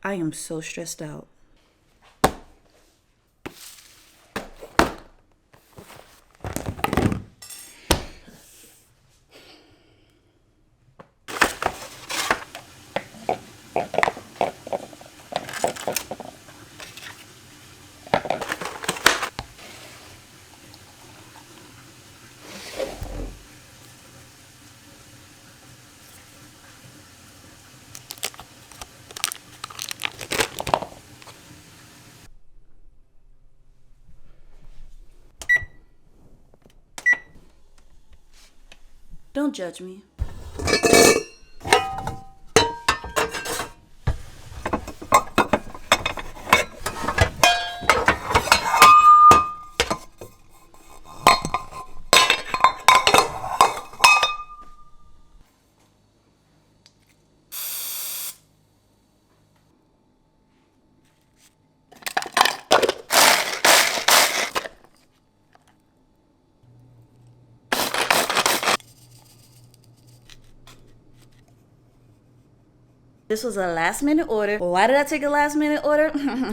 I am so stressed out. Don't judge me. This was a last minute order. Why did I take a last minute order?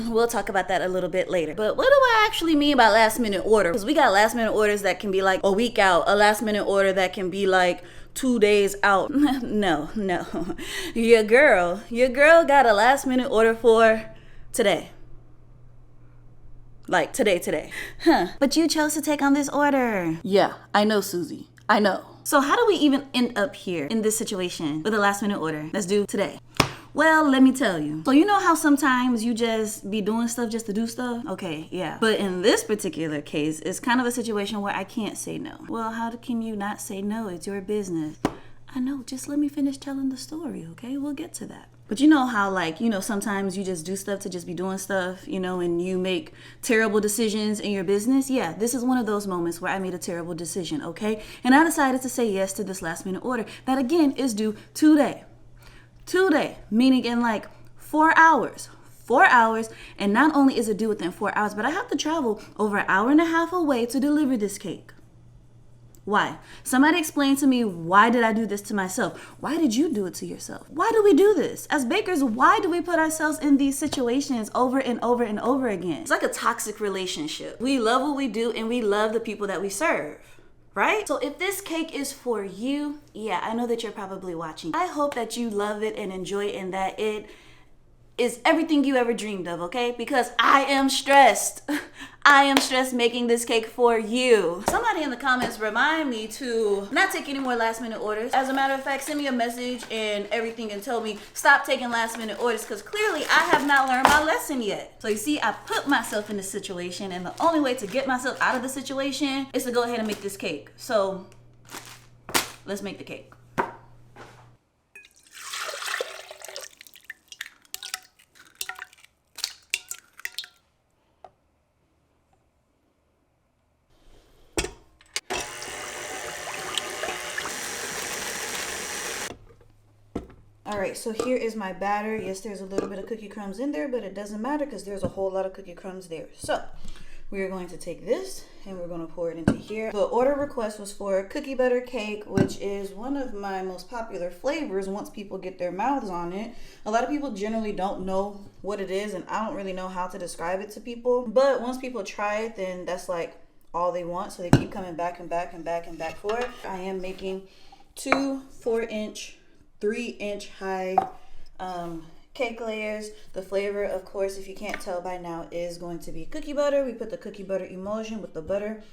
We'll talk about that a little bit later. But what do I actually mean by last minute order? Because we got last minute orders that can be like a week out, a last minute order that can be like 2 days out. No. Your girl got a last minute order for today. Like today. But you chose to take on this order. Yeah, I know, Susie. I know. So how do we even end up here in this situation with a last minute order that's due today? Well, let me tell you. So you know how sometimes you just be doing stuff just to do stuff? Okay, yeah. But in this particular case, it's kind of a situation where I can't say no. Well, how can you not say no? It's your business. I know, just let me finish telling the story, okay? We'll get to that. But you know how, like, sometimes you just do stuff to just be doing stuff, and you make terrible decisions in your business? Yeah, this is one of those moments where I made a terrible decision, okay? And I decided to say yes to this last minute order that, again, is due today. Today, meaning in like 4 hours. 4 hours, and not only is it due within 4 hours, but I have to travel over an hour and a half away to deliver this cake. Why? Somebody explain to me, why did I do this to myself? Why did you do it to yourself? Why do we do this? As bakers, why do we put ourselves in these situations over and over and over again? It's like a toxic relationship. We love what we do and we love the people that we serve. Right? So if this cake is for you, yeah, I know that you're probably watching. I hope that you love it and enjoy it and that it is everything you ever dreamed of, okay? Because I am stressed. I am stressed making this cake for you. Somebody in the comments remind me to not take any more last minute orders. As a matter of fact, send me a message and everything and tell me stop taking last minute orders because clearly I have not learned my lesson yet. So you see, I put myself in this situation and the only way to get myself out of the situation is to go ahead and make this cake. So let's make the cake. All right, so here is my batter. Yes, there's a little bit of cookie crumbs in there, but it doesn't matter because there's a whole lot of cookie crumbs there. So we are going to take this and we're going to pour it into here. The order request was for cookie butter cake, which is one of my most popular flavors once people get their mouths on it. A lot of people generally don't know what it is, and I don't really know how to describe it to people. But once people try it, then that's like all they want. So they keep coming back and back and back and back for it. I am making 2 4-inch 3-inch high cake layers. The flavor, of course, if you can't tell by now, is going to be cookie butter. We put the cookie butter emulsion with the butter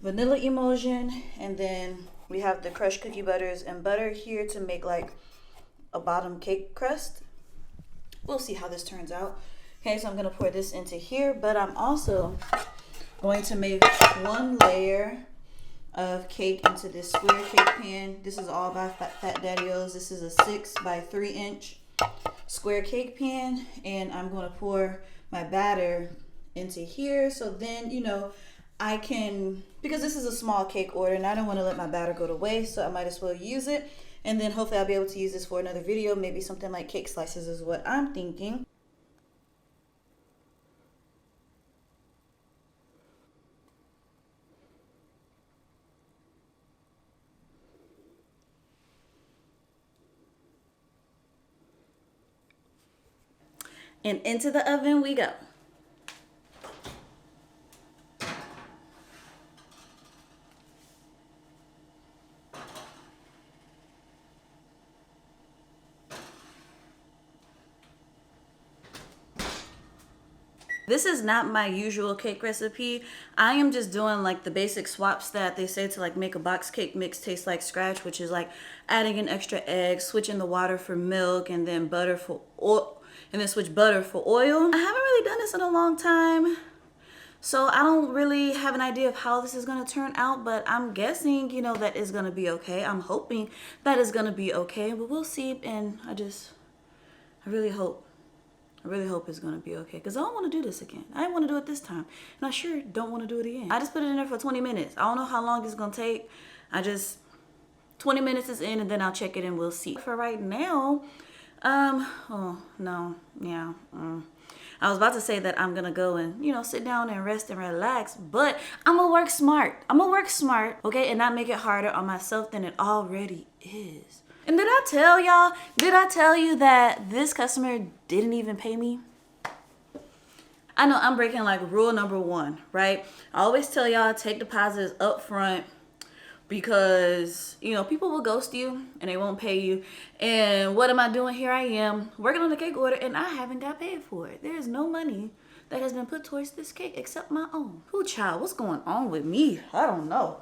vanilla emulsion, and then we have the crushed cookie butters and butter here to make like a bottom cake crust. We'll see how this turns out. Okay, so I'm gonna pour this into here, but I'm also going to make 1 layer of cake into this square cake pan. This is all by Fat Daddy-O's. This is a 6 by 3-inch square cake pan, and I'm going to pour my batter into here. So then, I can, because this is a small cake order and I don't want to let my batter go to waste, so I might as well use it. And then hopefully I'll be able to use this for another video. Maybe something like cake slices is what I'm thinking. And into the oven we go. This is not my usual cake recipe. I am just doing like the basic swaps that they say to like make a box cake mix taste like scratch, which is like adding an extra egg, switching the water for milk, and then butter for oil, and then switch butter for oil. I haven't really done this in a long time, so I don't really have an idea of how this is gonna turn out, but I'm guessing, you know, that it's gonna be okay. I'm hoping that it's gonna be okay, but we'll see. And I really hope it's gonna be okay, because I don't want to do this again. I didn't want to do it this time, and I sure don't want to do it again. I just put it in there for 20 minutes. I don't know how long it's gonna take. 20 minutes is in, and then I'll check it and we'll see. For right now, oh no, yeah. I was about to say that I'm gonna go and, you know, sit down and rest and relax, but I'm gonna work smart. Okay, and not make it harder on myself than it already is. And did I tell you that this customer didn't even pay me? I know I'm breaking like rule number 1, right? I always tell y'all take deposits up front because, you know, people will ghost you and they won't pay you. And what am I doing? Here I am working on the cake order and I haven't got paid for it. There is no money that has been put towards this cake except my own. Ooh, child, what's going on with me? I don't know.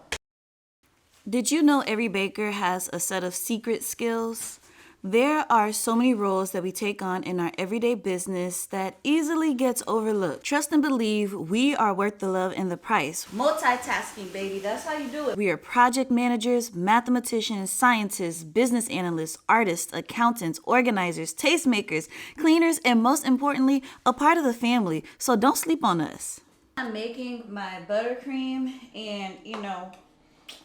Did you know every baker has a set of secret skills? There are so many roles that we take on in our everyday business that easily gets overlooked. Trust and believe we are worth the love and the price. Multitasking, baby, that's how you do it. We are project managers, mathematicians, scientists, business analysts, artists, accountants, organizers, tastemakers, cleaners, and most importantly, a part of the family. So don't sleep on us. I'm making my buttercream, and you know,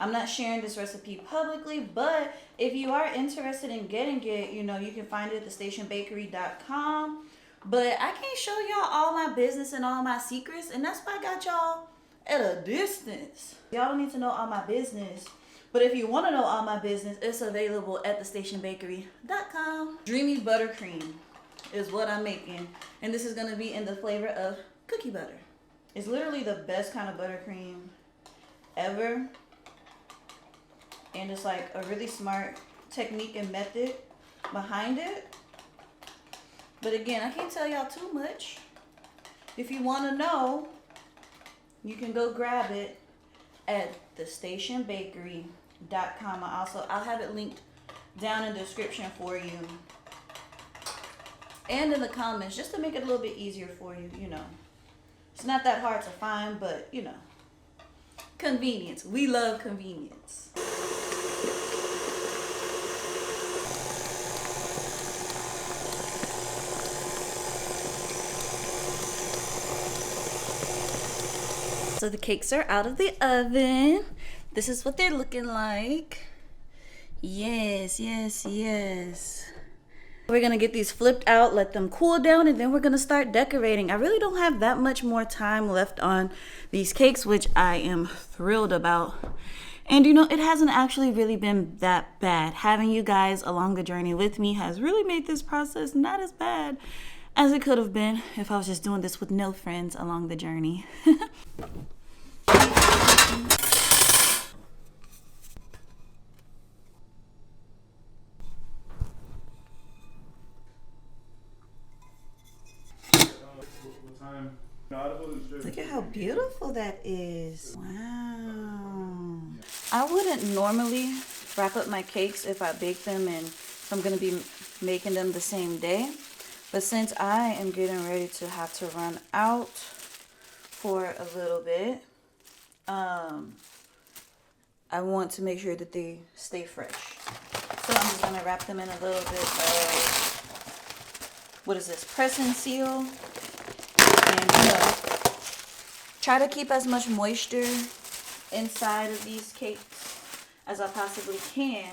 I'm not sharing this recipe publicly, but if you are interested in getting it, you know, you can find it at thestationbakery.com. But I can't show y'all all my business and all my secrets, and that's why I got y'all at a distance. Y'all don't need to know all my business, but if you want to know all my business, it's available at thestationbakery.com. Dreamy buttercream is what I'm making, and this is going to be in the flavor of cookie butter. It's literally the best kind of buttercream ever. And it's like a really smart technique and method behind it. But again, I can't tell y'all too much. If you want to know, you can go grab it at thestationbakery.com. I'll have it linked down in the description for you and in the comments, just to make it a little bit easier for you. You know, it's not that hard to find, but you know, convenience. We love convenience. So the cakes are out of the oven. This is what they're looking like. Yes, yes, yes. We're gonna get these flipped out, let them cool down, and then we're gonna start decorating. I really don't have that much more time left on these cakes, which I am thrilled about. And you know, it hasn't actually really been that bad. Having you guys along the journey with me has really made this process not as bad as it could have been if I was just doing this with no friends along the journey. Look at how beautiful that is. Wow. I wouldn't normally wrap up my cakes if I bake them and if I'm going to be making them the same day. But since I am getting ready to have to run out for a little bit, I want to make sure that they stay fresh. So I'm just going to wrap them in a little bit of, what is this, press and seal. And try to keep as much moisture inside of these cakes as I possibly can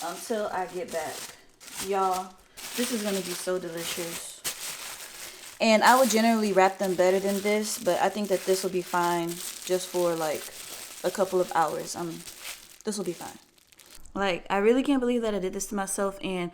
until I get back. Y'all, this is going to be so delicious. And I would generally wrap them better than this, but I think that this will be fine just for like a couple of hours. This will be fine. Like, I really can't believe that I did this to myself, and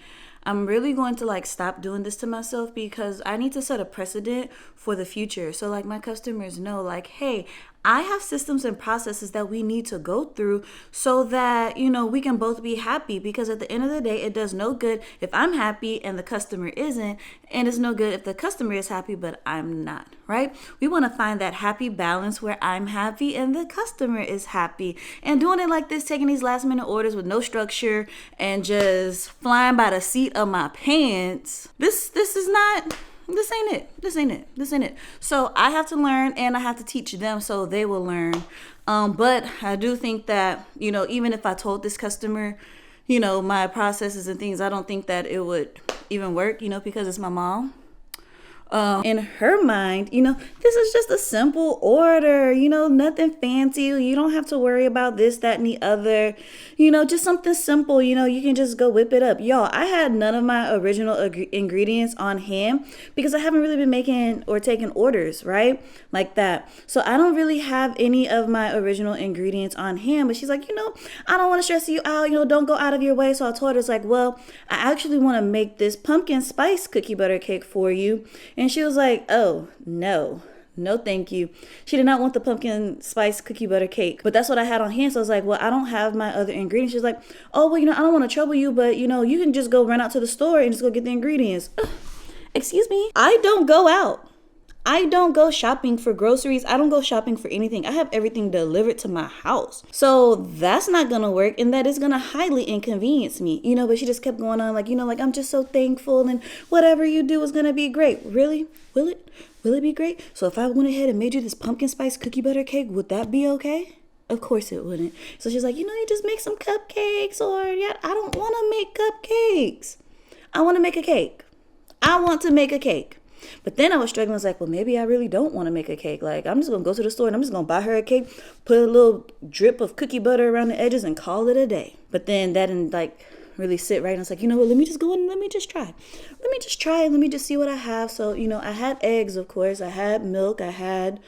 I'm really going to like stop doing this to myself because I need to set a precedent for the future. So like my customers know like, hey, I have systems and processes that we need to go through so that, we can both be happy, because at the end of the day, it does no good if I'm happy and the customer isn't, and it's no good if the customer is happy but I'm not, right? We want to find that happy balance where I'm happy and the customer is happy. And doing it like this, taking these last minute orders with no structure and just flying by the seat of my pants, this ain't it. So I have to learn, and I have to teach them so they will learn. But I do think that, even if I told this customer, my processes and things, I don't think that it would even work, because it's my mom. In her mind, this is just a simple order, nothing fancy. You don't have to worry about this, that, and the other, just something simple, you can just go whip it up. Y'all, I had none of my original ingredients on hand because I haven't really been making or taking orders, right? Like that. So I don't really have any of my original ingredients on hand, but she's like, I don't want to stress you out, don't go out of your way. So I told her, it's like, well, I actually want to make this pumpkin spice cookie butter cake for you. And she was like, oh, no, thank you. She did not want the pumpkin spice cookie butter cake, but that's what I had on hand. So I was like, well, I don't have my other ingredients. She's like, oh, well, I don't want to trouble you, but you can just go run out to the store and just go get the ingredients. Excuse me. I don't go out. I don't go shopping for groceries. I don't go shopping for anything. I have everything delivered to my house. So that's not going to work, and that is going to highly inconvenience me, but she just kept going on like, I'm just so thankful, and whatever you do is going to be great. Really? Will it? Will it be great? So if I went ahead and made you this pumpkin spice cookie butter cake, would that be okay? Of course it wouldn't. So she's like, you just make some cupcakes, or yeah, I don't want to make cupcakes. I want to make a cake. I want to make a cake. But then I was struggling. I was like, well, maybe I really don't want to make a cake. Like, I'm just going to go to the store and I'm just going to buy her a cake, put a little drip of cookie butter around the edges and call it a day. But then that didn't really sit right. And I was like, what, let me just go in and let me just try. And let me just see what I have. So, I had eggs, of course. I had milk. I had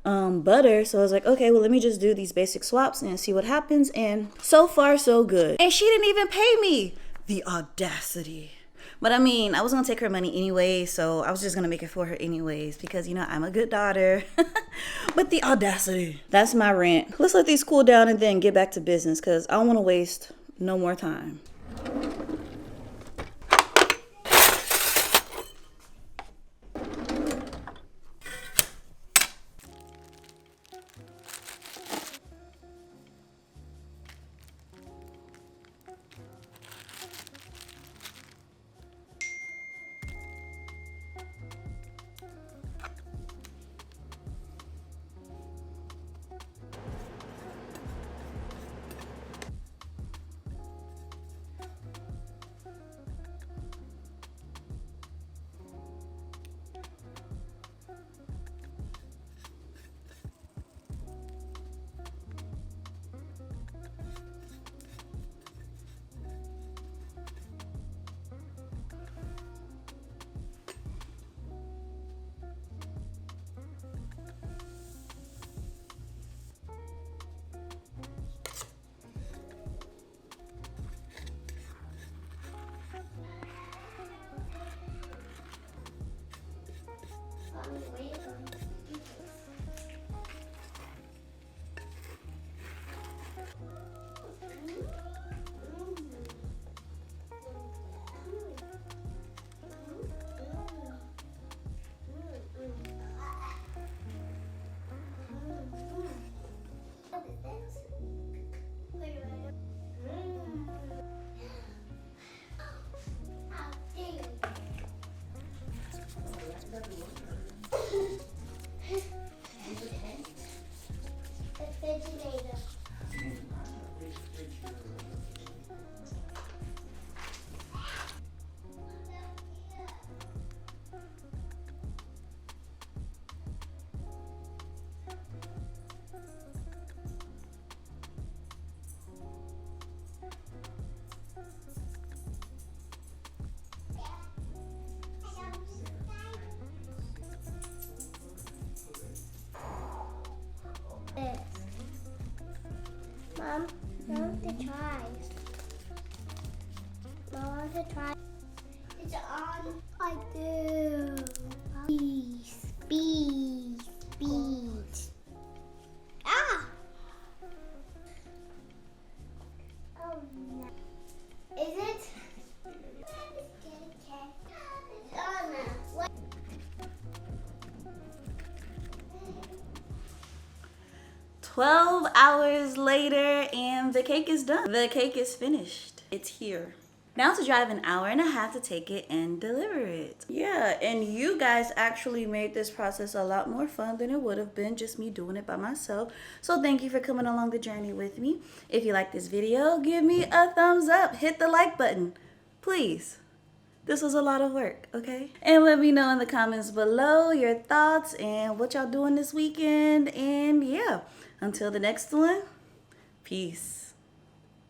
butter. So I was like, okay, well, let me just do these basic swaps and see what happens. And so far, so good. And she didn't even pay me. The audacity. But I was going to take her money anyway, so I was just going to make it for her anyways because, I'm a good daughter. But the audacity. That's my rant. Let's let these cool down and then get back to business because I don't want to waste no more time. Mom, I want to try. I want to try. 12 hours later, and the cake is done. The cake is finished. It's here. Now to drive an hour and a half to take it and deliver it. Yeah, and you guys actually made this process a lot more fun than it would have been just me doing it by myself. So thank you for coming along the journey with me. If you like this video, give me a thumbs up. Hit the like button, please. This was a lot of work, okay? And let me know in the comments below your thoughts and what y'all doing this weekend. And yeah, until the next one, peace.